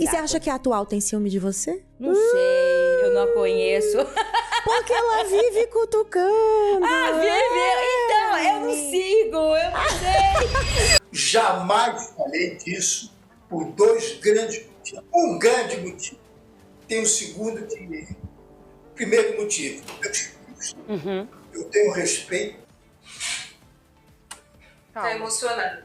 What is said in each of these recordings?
E você acha que a atual tem ciúme de você? Não sei, eu não a conheço. Porque ela vive cutucando. Ah, vive? Então, eu não sigo, eu não sei. Jamais falei disso por dois grandes motivos. Um grande motivo. Tem um segundo que... Primeiro motivo, meus filhos. Eu tenho respeito. Tá emocionado.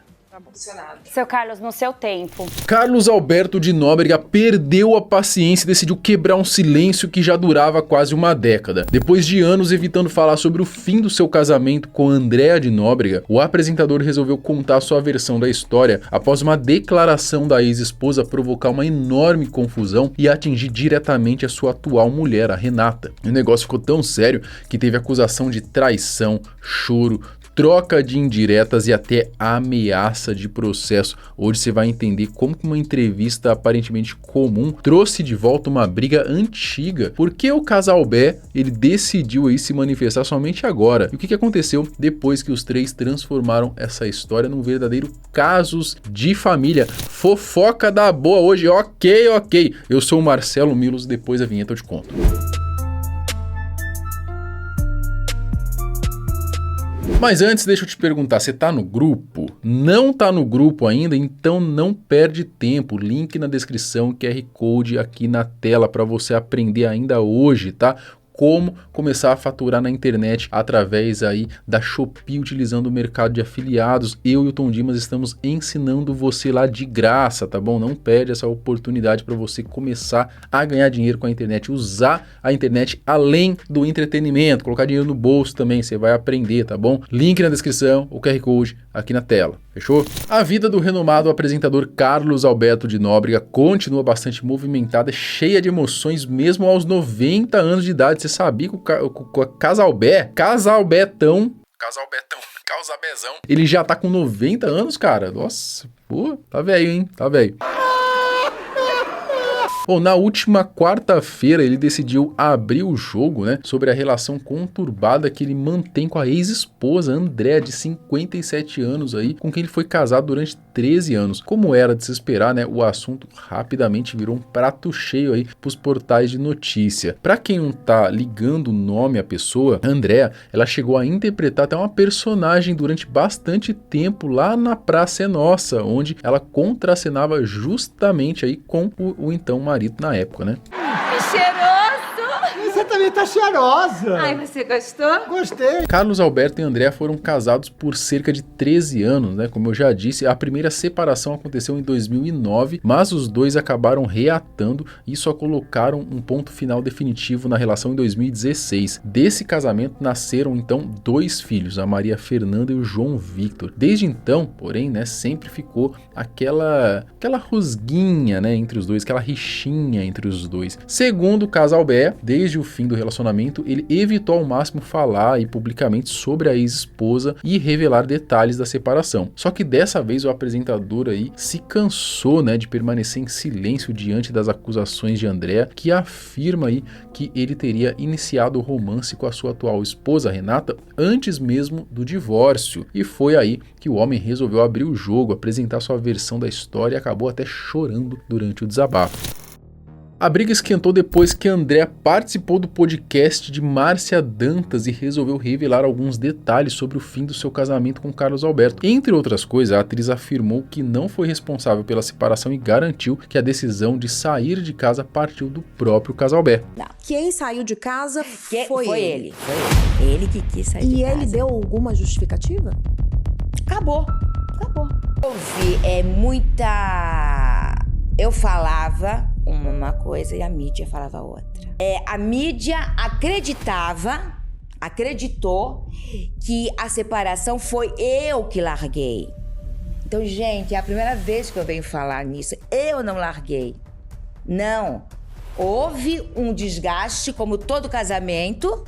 Seu Carlos, no seu tempo. Carlos Alberto de Nóbrega perdeu a paciência e decidiu quebrar um silêncio que já durava quase uma década. Depois de anos evitando falar sobre o fim do seu casamento com Andréa de Nóbrega, o apresentador resolveu contar sua versão da história após uma declaração da ex-esposa provocar uma enorme confusão e atingir diretamente a sua atual mulher, a Renata. O negócio ficou tão sério que teve acusação de traição, choro, troca de indiretas e até ameaça de processo. Hoje você vai entender como que uma entrevista aparentemente comum trouxe de volta uma briga antiga. Por que o casal Bé, ele decidiu aí se manifestar somente agora? E o que aconteceu depois que os três transformaram essa história num verdadeiro casos de família? Fofoca da boa hoje, ok. Eu sou o Marcelo Milos, depois da vinheta eu te conto. Mas antes, deixa eu te perguntar, você tá no grupo? Não tá no grupo ainda? Então não perde tempo. Link na descrição, QR Code aqui na tela para você aprender ainda hoje, tá? Como começar a faturar na internet através aí da Shopee utilizando o mercado de afiliados. Eu e o Tom Dimas estamos ensinando você lá de graça, tá bom? Não perde essa oportunidade para você começar a ganhar dinheiro com a internet, usar a internet além do entretenimento, colocar dinheiro no bolso também, você vai aprender, tá bom? Link na descrição, o QR Code aqui na tela. Fechou? A vida do renomado apresentador Carlos Alberto de Nóbrega continua bastante movimentada, cheia de emoções mesmo aos 90 anos de idade. Você sabia que o Casalbezão, ele já tá com 90 anos, cara? Nossa, pô, tá velho, hein? Tá velho. Bom, na última quarta-feira ele decidiu abrir o jogo, né, sobre a relação conturbada que ele mantém com a ex-esposa Andréa, de 57 anos aí, com quem ele foi casado durante 13 anos. Como era de se esperar, né, o assunto rapidamente virou um prato cheio aí pros portais de notícia. Pra quem não tá ligando o nome à pessoa, Andréa, ela chegou a interpretar até uma personagem durante bastante tempo lá na Praça é Nossa, onde ela contracenava justamente aí com o então marido na época, né? Que cheiroso! Você também tá cheirosa! Ai, você gostou? Gostei! Carlos Alberto e Andréa foram casados por cerca de 13 anos, né? Como eu já disse, a primeira separação aconteceu em 2009, mas os dois acabaram reatando e só colocaram um ponto final definitivo na relação em 2016. Desse casamento nasceram então 2 filhos, a Maria Fernanda e o João Victor. Desde então, porém, né, sempre ficou aquela rusguinha, né, entre os dois, aquela rixinha entre os dois. Segundo o casal Bé, desde o fim do relacionamento, ele evitou ao máximo falar e publicamente sobre a ex-esposa e revelar detalhes da separação. Só que dessa vez o apresentador aí se cansou, né, de permanecer em silêncio diante das acusações de Andréa, que afirma aí que ele teria iniciado o romance com a sua atual esposa, Renata, antes mesmo do divórcio. E foi aí que o homem resolveu abrir o jogo, apresentar sua versão da história e acabou até chorando durante o desabafo. A briga esquentou depois que Andréa participou do podcast de Márcia Dantas e resolveu revelar alguns detalhes sobre o fim do seu casamento com Carlos Alberto. Entre outras coisas, a atriz afirmou que não foi responsável pela separação e garantiu que a decisão de sair de casa partiu do próprio Casalbé. Quem saiu de casa foi ele. Foi ele que quis sair de casa. E ele deu alguma justificativa? Acabou. Eu vi muita... Eu falava uma coisa e a mídia falava outra. A mídia acreditou que a separação foi eu que larguei. Então, gente, é a primeira vez que eu venho falar nisso. Eu não larguei. Não. Houve um desgaste, como todo casamento.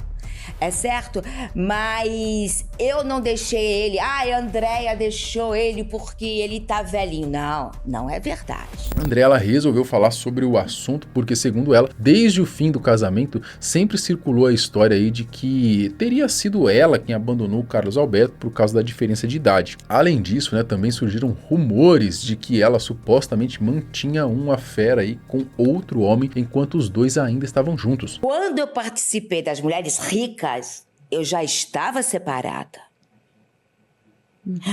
É certo? Mas eu não deixei ele. A Andréia deixou ele porque ele tá velhinho. Não, não é verdade. A Andréia, ela resolveu falar sobre o assunto porque, segundo ela, desde o fim do casamento, sempre circulou a história aí de que teria sido ela quem abandonou o Carlos Alberto por causa da diferença de idade. Além disso, né, também surgiram rumores de que ela supostamente mantinha uma fera aí com outro homem enquanto os dois ainda estavam juntos. Quando eu participei das Mulheres Ricas, eu já estava separada.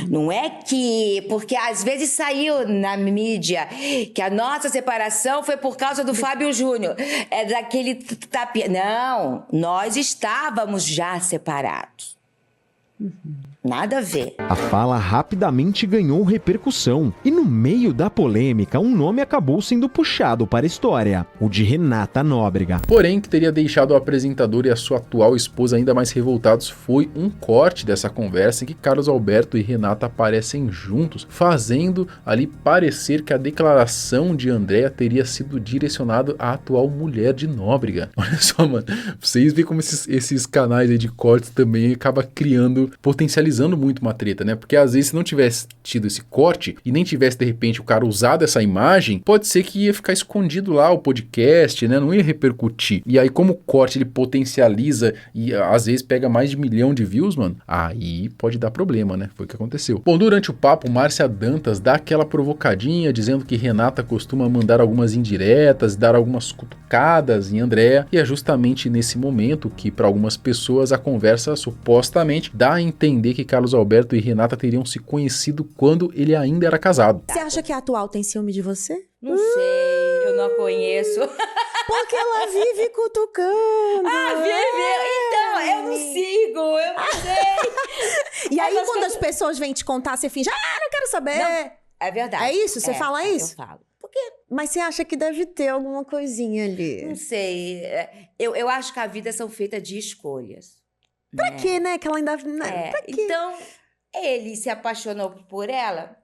Não é que... Porque às vezes saiu na mídia que a nossa separação foi por causa do Fábio Júnior. É daquele tapinha. Não, nós estávamos já separados. Nada a ver. A fala rapidamente ganhou repercussão e no meio da polêmica um nome acabou sendo puxado para a história, o de Renata Nóbrega. Porém, que teria deixado o apresentador e a sua atual esposa ainda mais revoltados foi um corte dessa conversa em que Carlos Alberto e Renata aparecem juntos, fazendo ali parecer que a declaração de Andréia teria sido direcionada à atual mulher de Nóbrega. Olha só, mano, vocês veem como esses canais aí de cortes também acabam criando, potencializando muito uma treta, né? Porque às vezes se não tivesse tido esse corte e nem tivesse de repente o cara usado essa imagem, pode ser que ia ficar escondido lá o podcast, né? Não ia repercutir. E aí como o corte ele potencializa e às vezes pega mais de 1 milhão de views, mano, aí pode dar problema, né? Foi o que aconteceu. Bom, durante o papo, Márcia Dantas dá aquela provocadinha dizendo que Renata costuma mandar algumas indiretas, dar algumas cutucadas em Andréia, e é justamente nesse momento que para algumas pessoas a conversa supostamente dá a entender que Carlos Alberto e Renata teriam se conhecido quando ele ainda era casado. Você acha que a atual tem ciúme de você? Não sei, eu não conheço. Porque ela vive cutucando. Então, eu não sigo, eu não sei. E aí, quando as pessoas vêm te contar, você finge, não quero saber. Não, é verdade. É isso? Você fala isso? Eu falo. Mas você acha que deve ter alguma coisinha ali? Não sei. Eu acho que a vida são feitas de escolhas. Pra quê, né? Que ela ainda... Pra quê? Então, ele se apaixonou por ela,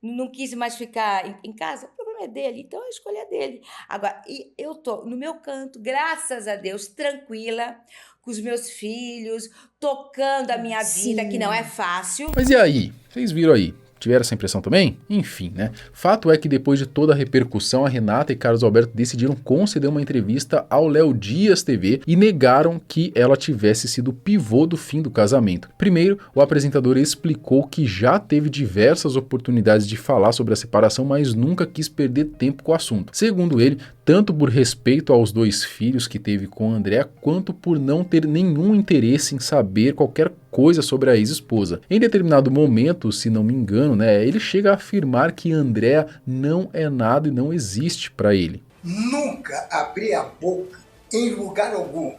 não quis mais ficar em casa, o problema é dele, então a escolha é dele. Agora, eu tô no meu canto, graças a Deus, tranquila, com os meus filhos, tocando a minha vida, que não é fácil. Mas e aí? Vocês viram aí? Tiveram essa impressão também? Enfim, né? Fato é que depois de toda a repercussão, a Renata e Carlos Alberto decidiram conceder uma entrevista ao Léo Dias TV e negaram que ela tivesse sido o pivô do fim do casamento. Primeiro, o apresentador explicou que já teve diversas oportunidades de falar sobre a separação, mas nunca quis perder tempo com o assunto. Segundo ele, tanto por respeito aos 2 filhos que teve com Andréia, quanto por não ter nenhum interesse em saber qualquer coisa sobre a ex-esposa. Em determinado momento, se não me engano, né, ele chega a afirmar que Andréia não é nada e não existe para ele. Nunca abri a boca em lugar algum,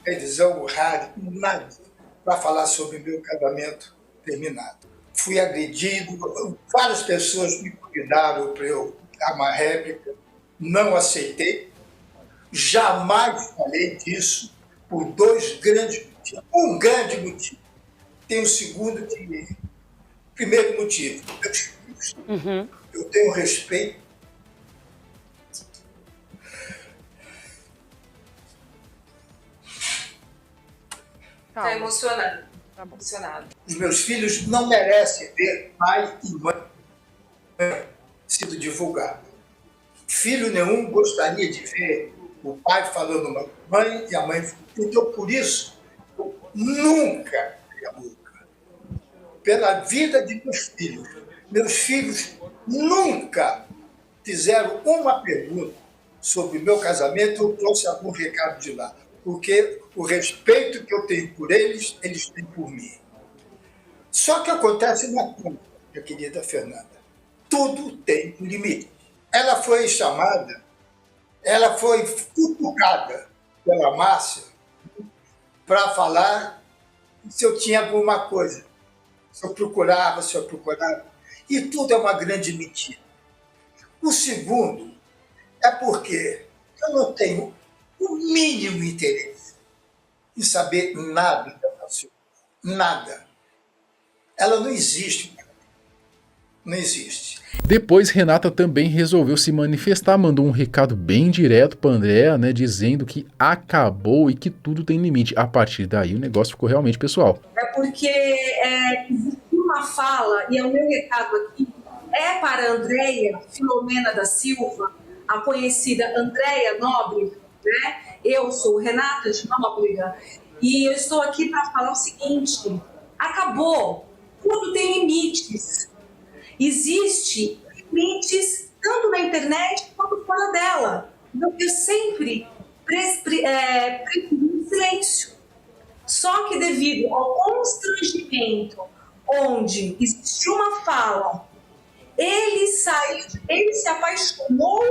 televisão, rádio, nada, para falar sobre meu casamento terminado. Fui agredido, várias pessoas me convidaram para eu dar uma réplica, não aceitei, jamais falei disso por 2 grandes motivos. Um grande motivo. Tem um segundo que... Primeiro motivo, meus filhos. Eu tenho respeito. Tá emocionado. Tá emocionado. Os meus filhos não merecem ver pai e mãe sido divulgado. Filho nenhum gostaria de ver o pai falando uma mãe e a mãe. Então, por isso, eu nunca abri a boca. Pela vida de meus filhos nunca fizeram uma pergunta sobre o meu casamento, eu trouxe algum recado de lá. Porque o respeito que eu tenho por eles, eles têm por mim. Só que acontece uma coisa, minha querida Fernanda. Tudo tem um limite. Ela foi chamada, ela foi cutucada pela Márcia para falar se eu tinha alguma coisa. Se eu procurava. E tudo é uma grande mentira. O segundo é porque eu não tenho o mínimo interesse em saber nada da Márcia. Nada. Ela não existe. Não existe. Depois, Renata também resolveu se manifestar, mandou um recado bem direto para Andréa, né, dizendo que acabou e que tudo tem limite. A partir daí, o negócio ficou realmente pessoal. É porque existe uma fala, e é o meu recado aqui, é para Andréia Filomena da Silva, a conhecida Andréia Nóbrega, né? Eu sou Renata de Nóbrega, e eu estou aqui para falar o seguinte: acabou, tudo tem limites. Existem limites tanto na internet quanto fora dela. Então, eu sempre preferi silêncio. Só que devido ao constrangimento, onde existe uma fala, ele se apaixonou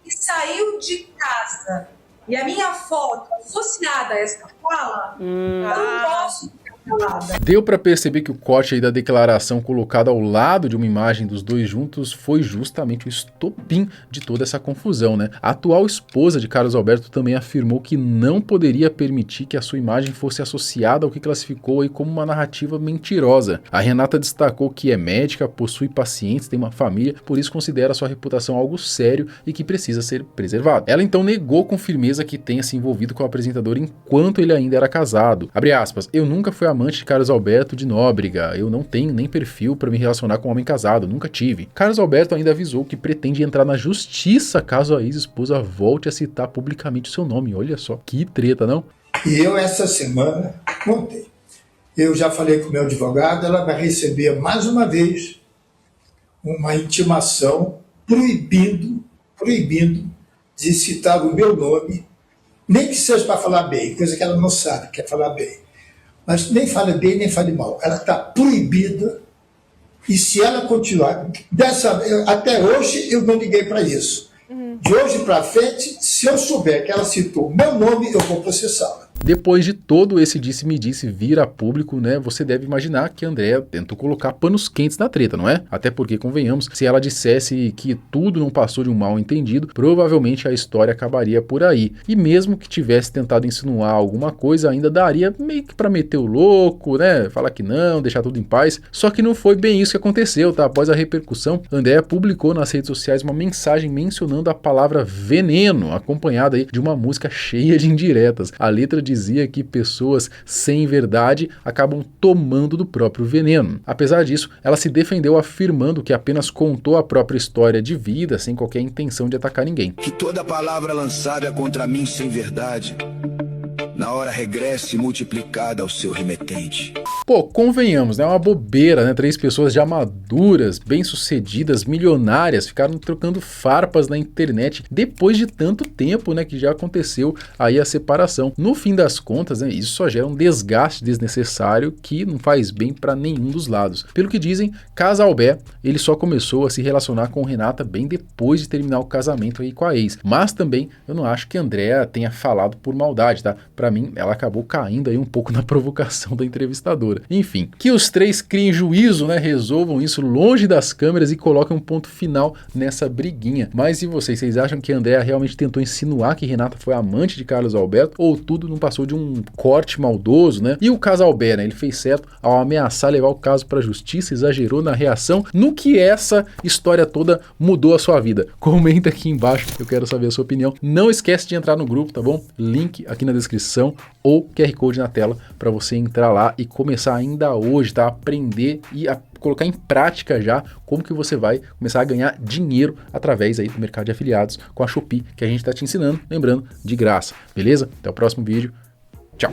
e saiu de casa. E a minha foto associada a essa fala, eu não posso ficar calada. Deu pra perceber que o corte aí da declaração colocado ao lado de uma imagem dos dois juntos foi justamente o estopim de toda essa confusão, né? A atual esposa de Carlos Alberto também afirmou que não poderia permitir que a sua imagem fosse associada ao que classificou aí como uma narrativa mentirosa. A Renata destacou que é médica, possui pacientes, tem uma família, por isso considera sua reputação algo sério e que precisa ser preservado. Ela então negou com firmeza que tenha se envolvido com o apresentador enquanto ele ainda era casado. Abre aspas, eu nunca fui amante de Carlos Alberto de Nóbrega, eu não tenho nem perfil para me relacionar com um homem casado, nunca tive. Carlos Alberto ainda avisou que pretende entrar na justiça caso a ex-esposa volte a citar publicamente o seu nome. Olha só, que treta, não? E eu essa semana montei. Eu já falei com o meu advogado, ela vai receber mais uma vez uma intimação proibindo de citar o meu nome, nem que seja para falar bem, coisa que ela não sabe, quer falar bem. Mas nem fale bem, nem fale mal. Ela está proibida, e se ela continuar, até hoje eu não liguei para isso. De hoje para frente, se eu souber que ela citou meu nome, eu vou processá-la. Depois de todo esse disse-me-disse vir a público, né, você deve imaginar que a Andréa tentou colocar panos quentes na treta, não é? Até porque, convenhamos, se ela dissesse que tudo não passou de um mal entendido, provavelmente a história acabaria por aí. E mesmo que tivesse tentado insinuar alguma coisa, ainda daria meio que pra meter o louco, né, falar que não, deixar tudo em paz. Só que não foi bem isso que aconteceu, tá? Após a repercussão, Andréa publicou nas redes sociais uma mensagem mencionando a palavra veneno, acompanhada aí de uma música cheia de indiretas. A letra dizia que pessoas sem verdade acabam tomando do próprio veneno. Apesar disso, ela se defendeu afirmando que apenas contou a própria história de vida sem qualquer intenção de atacar ninguém. Que toda palavra lançada contra mim sem verdade, na hora regresse multiplicada ao seu remetente. Pô, convenhamos, né? É uma bobeira, né? 3 pessoas já maduras, bem-sucedidas, milionárias, ficaram trocando farpas na internet depois de tanto tempo, né? Que já aconteceu aí a separação. No fim das contas, né? Isso só gera um desgaste desnecessário que não faz bem para nenhum dos lados. Pelo que dizem, Casalbé, ele só começou a se relacionar com Renata bem depois de terminar o casamento aí com a ex. Mas também, eu não acho que a Andréa tenha falado por maldade, tá? Pra mim, ela acabou caindo aí um pouco na provocação da entrevistadora. Enfim, que os 3 criem juízo, né, resolvam isso longe das câmeras e coloquem um ponto final nessa briguinha. Mas e vocês acham que a Andréa realmente tentou insinuar que Renata foi amante de Carlos Alberto ou tudo não passou de um corte maldoso, né? E o Casalbé, né, ele fez certo ao ameaçar levar o caso para a justiça, exagerou na reação. No que essa história toda mudou a sua vida? Comenta aqui embaixo, eu quero saber a sua opinião. Não esquece de entrar no grupo, tá bom? Link aqui na descrição ou QR Code na tela para você entrar lá e começar ainda hoje, tá? Aprender e colocar em prática já como que você vai começar a ganhar dinheiro através aí do mercado de afiliados com a Shopee, que a gente tá te ensinando, lembrando, de graça, beleza? Até o próximo vídeo. Tchau!